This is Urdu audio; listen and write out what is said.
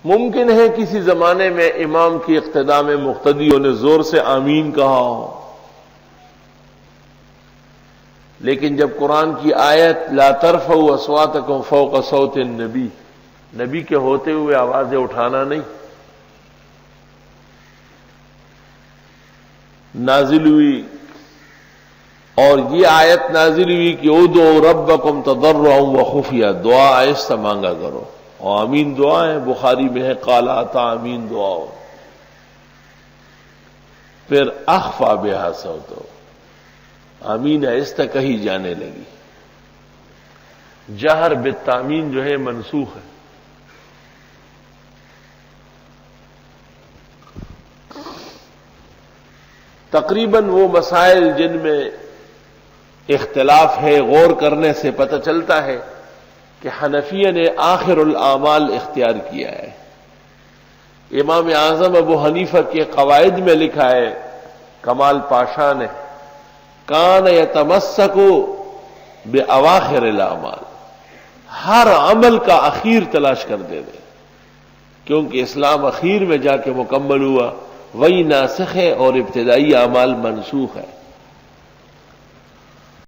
ممکن ہے کسی زمانے میں امام کی اقتداء میں مقتدیوں نے زور سے آمین کہا ہو، لیکن جب قرآن کی آیت لا ترفعوا اصواتکم فوق صوت النبی، نبی کے ہوتے ہوئے آوازیں اٹھانا نہیں، نازل ہوئی، اور یہ آیت نازل ہوئی کہ ادعوا ربکم تضرعا وخفیا، دعا آہستہ مانگا کرو، اور آمین دعا ہے، بخاری میں ہے قال اتا آمین دعا، پھر اخفا بہا صوتو، آمین آہستہ کہی جانے لگی۔ جہر بالتامین جو ہے منسوخ ہے۔ تقریباً وہ مسائل جن میں اختلاف ہے، غور کرنے سے پتہ چلتا ہے کہ حنفیہ نے آخر الاعمال اختیار کیا ہے۔ امام اعظم ابو حنیفہ کے قواعد میں لکھا ہے کمال پاشا نے، کان یتمسک بأواخر الاعمال، ہر عمل کا اخیر تلاش کر دے کیونکہ اسلام اخیر میں جا کے مکمل ہوا، وہی ناسخ ہے اور ابتدائی اعمال منسوخ ہے۔